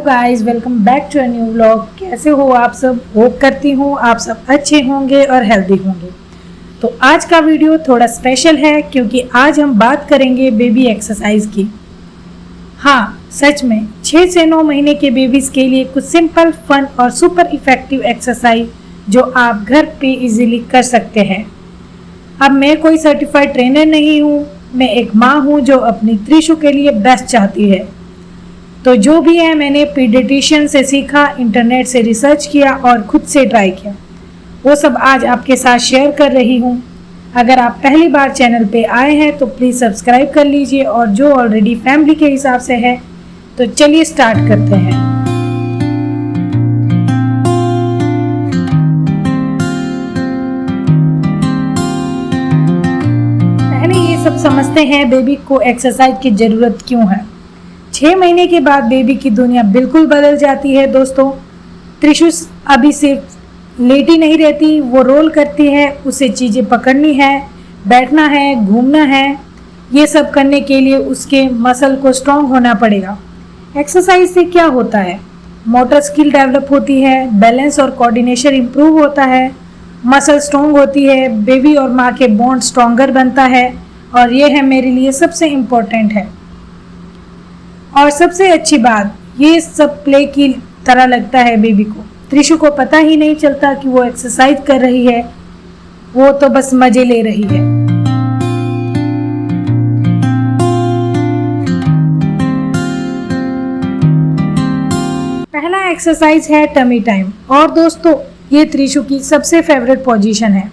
Guys, welcome back to a new vlog. कैसे हो आप सब? होप करती हूँ आप सब अच्छे होंगे और हेल्दी होंगे। तो आज का वीडियो थोड़ा स्पेशल है क्योंकि आज हम बात करेंगे बेबी एक्सरसाइज की। हाँ, सच में 6 से 9 महीने के बेबीज के लिए कुछ सिंपल, फन और सुपर इफेक्टिव एक्सरसाइज जो आप घर पे इजीली कर सकते हैं। अब मैं कोई सर्टिफाइड ट्रेनर नहीं हूँ, मैं एक माँ हूँ जो अपनी त्रिशु के लिए बेस्ट चाहती है। तो जो भी है मैंने पीडियाट्रिशियन से सीखा, इंटरनेट से रिसर्च किया और खुद से ट्राई किया, वो सब आज आपके साथ शेयर कर रही हूँ। अगर आप पहली बार चैनल पे आए हैं तो प्लीज़ सब्सक्राइब कर लीजिए, और जो ऑलरेडी फैमिली के हिसाब से है तो चलिए स्टार्ट करते हैं। पहले ये सब समझते हैं बेबी को एक्सरसाइज की ज़रूरत क्यों है। 6 महीने के बाद बेबी की दुनिया बिल्कुल बदल जाती है दोस्तों। त्रिशु अभी सिर्फ लेटी नहीं रहती, वो रोल करती है। उसे चीज़ें पकड़नी है, बैठना है, घूमना है। ये सब करने के लिए उसके मसल को स्ट्रॉन्ग होना पड़ेगा। एक्सरसाइज से क्या होता है? मोटर स्किल डेवलप होती है, बैलेंस और कोऑर्डिनेशन इम्प्रूव होता है, मसल स्ट्रॉन्ग होती है, बेबी और माँ के बॉन्ड स्ट्रॉन्गर बनता है, और ये है मेरे लिए सबसे इम्पोर्टेंट है। और सबसे अच्छी बात, ये सब प्ले की तरह लगता है बेबी को। त्रिशु को पता ही नहीं चलता कि वो एक्सरसाइज कर रही है, वो तो बस मजे ले रही है। पहला एक्सरसाइज है टमी टाइम, और दोस्तों ये त्रिशु की सबसे फेवरेट पोजीशन है।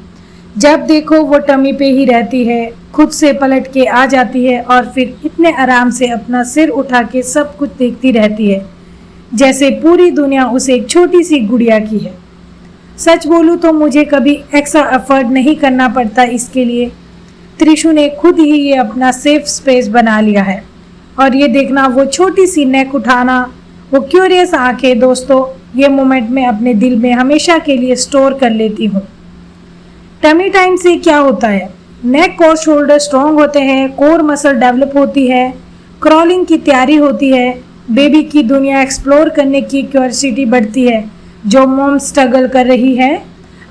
जब देखो वो टमी पे ही रहती है, खुद से पलट के आ जाती है और फिर इतने आराम से अपना सिर उठा के सब कुछ देखती रहती है जैसे पूरी दुनिया उसे एक छोटी सी गुड़िया की है। सच बोलूँ तो मुझे कभी एक्स्ट्रा एफर्ट नहीं करना पड़ता इसके लिए। त्रिशु ने खुद ही ये अपना सेफ स्पेस बना लिया है। और ये देखना, वो छोटी सी नेक उठाना, वो क्यूरियस आंखें, दोस्तों ये मोमेंट मैं अपने दिल में हमेशा के लिए स्टोर कर लेती हूँ। टमी टाइम से क्या होता है? नेक और शोल्डर स्ट्रॉन्ग होते हैं, कोर मसल डेवलप होती है, क्रॉलिंग की तैयारी होती है, बेबी की दुनिया एक्सप्लोर करने की क्यूरियोसिटी बढ़ती है जो मॉम स्ट्रगल कर रही है।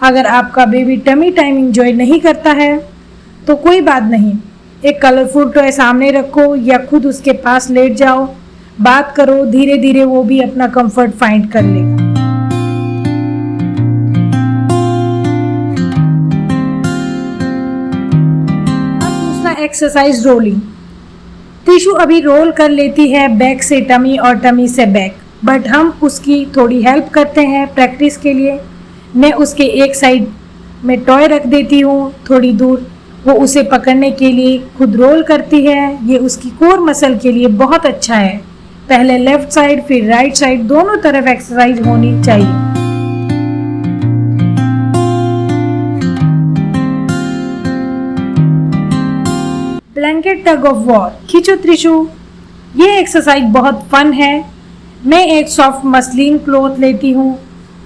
अगर आपका बेबी टमी टाइम एंजॉय नहीं करता है तो कोई बात नहीं, एक कलरफुल टॉय सामने रखो या खुद उसके पास लेट जाओ, बात करो, धीरे धीरे वो भी अपना कंफर्ट फाइंड कर लेगा। Exercise rolling. त्रिशु अभी रोल कर लेती है बैक से टमी और टमी से बैक, बट हम उसकी थोड़ी हेल्प करते हैं प्रैक्टिस के लिए। मैं उसके एक साइड में टॉय रख देती हूँ, थोड़ी दूर वो उसे पकड़ने के लिए खुद रोल करती है। ये उसकी कोर मसल के लिए बहुत अच्छा है। पहले लेफ्ट साइड फिर राइट साइड, दोनों तरफ एक्सरसाइज होनी चाहिए। ब्लैंकेट टग ऑफ वॉर, खींचो त्रिशु। ये एक्सरसाइज बहुत फन है। मैं एक सॉफ्ट मसलिन क्लॉथ लेती हूँ,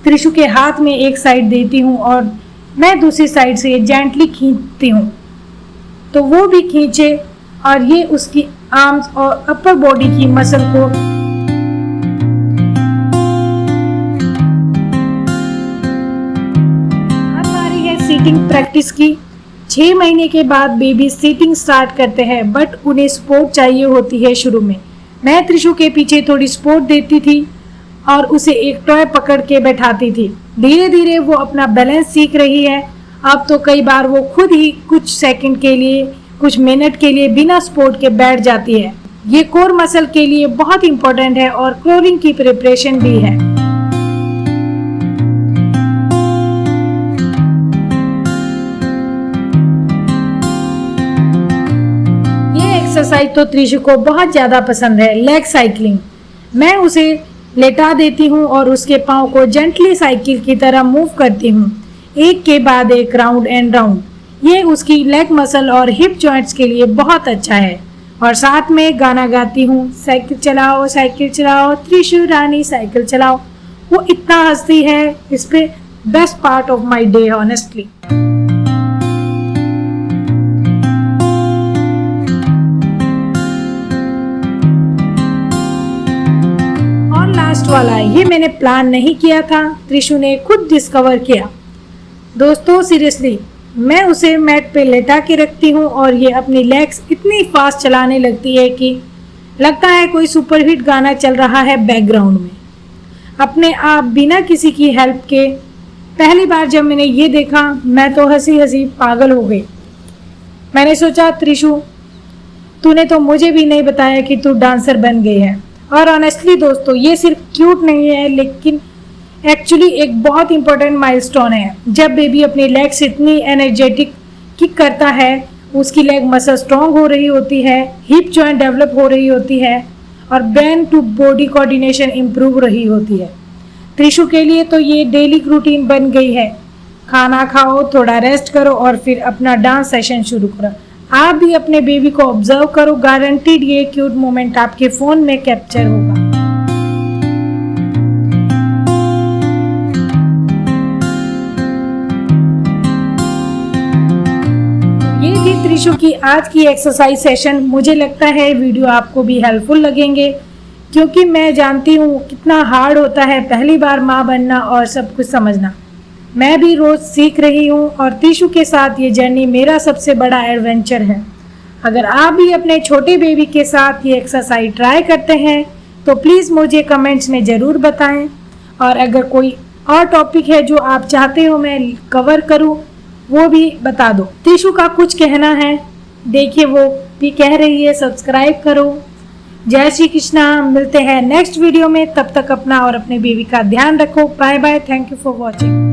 त्रिशु के हाथ में एक साइड देती हूँ और मैं दूसरी साइड से जेंटली खींचती हूँ तो वो भी खींचे, और ये उसकी आर्म्स और अपर बॉडी की मसल को अब बारी है सीटिंग प्रैक्टिस की। 6 महीने के बाद बेबी सीटिंग स्टार्ट करते हैं, बट उन्हें सपोर्ट चाहिए होती है शुरू में। मैं त्रिशु के पीछे थोड़ी सपोर्ट देती थी और उसे एक टॉय पकड़ के बैठाती थी। धीरे धीरे वो अपना बैलेंस सीख रही है। अब तो कई बार वो खुद ही कुछ सेकंड के लिए, कुछ मिनट के लिए बिना सपोर्ट के बैठ जाती है। ये कोर मसल के लिए बहुत इंपॉर्टेंट है और क्रॉलिंग की प्रिपरेशन भी है। एक्सरसाइज तो त्रिशु को बहुत ज़्यादा पसंद है, लेग साइकिलिंग। मैं उसे लेटा देती हूँ और उसके पाँव को जेंटली साइकिल की तरह मूव करती हूँ, एक के बाद एक, राउंड एंड राउंड। ये उसकी लेग मसल और हिप जॉइंट्स के लिए बहुत अच्छा है। और साथ में गाना गाती हूँ, साइकिल चलाओ त्रिशु रानी साइकिल चलाओ। वो इतना हंसती है, इस पे best part of my day honestly. Last वाला है, ये मैंने प्लान नहीं किया था, त्रिशु ने खुद डिस्कवर किया। दोस्तों सीरियसली मैं उसे मैट पे लेटा के रखती हूँ और ये अपनी लेग्स इतनी फास्ट चलाने लगती है कि लगता है कोई सुपरहिट गाना चल रहा है बैकग्राउंड में, अपने आप बिना किसी की हेल्प के। पहली बार जब मैंने ये देखा मैं तो हंसी हंसी पागल हो गई। मैंने सोचा त्रिशु तूने तो मुझे भी नहीं बताया कि तू डांसर बन गई है। और ऑनेस्टली दोस्तों ये सिर्फ क्यूट नहीं है लेकिन एक्चुअली एक बहुत इंपॉर्टेंट माइलस्टोन है। जब बेबी अपनी लेग्स इतनी एनर्जेटिक किक करता है, उसकी लेग मसल स्ट्रॉन्ग हो रही होती है, हिप जॉइंट डेवलप हो रही होती है और brain to body coordination improve रही होती है। त्रिशु के लिए तो ये डेली रूटीन बन गई है। खाना खाओ, थोड़ा रेस्ट करो और फिर अपना डांस सेशन शुरू करो। आप भी अपने बेबी को ऑब्जर्व करो, गारंटीड ये क्यूट मोमेंट आपके फोन में कैप्चर होगा। ये थी त्रिशु की आज की एक्सरसाइज सेशन। मुझे लगता है वीडियो आपको भी हेल्पफुल लगेंगे क्योंकि मैं जानती हूँ कितना हार्ड होता है पहली बार माँ बनना और सब कुछ समझना। मैं भी रोज़ सीख रही हूँ और त्रिशु के साथ ये जर्नी मेरा सबसे बड़ा एडवेंचर है। अगर आप भी अपने छोटे बेबी के साथ ये एक्सरसाइज ट्राई करते हैं तो प्लीज़ मुझे कमेंट्स में ज़रूर बताएं। और अगर कोई और टॉपिक है जो आप चाहते हो मैं कवर करूँ वो भी बता दो। त्रिशु का कुछ कहना है, देखिए वो भी कह रही है सब्सक्राइब करो। जय श्री कृष्णा, मिलते हैं नेक्स्ट वीडियो में। तब तक अपना और अपने बेबी का ध्यान रखो। Bye bye, thank you for watching.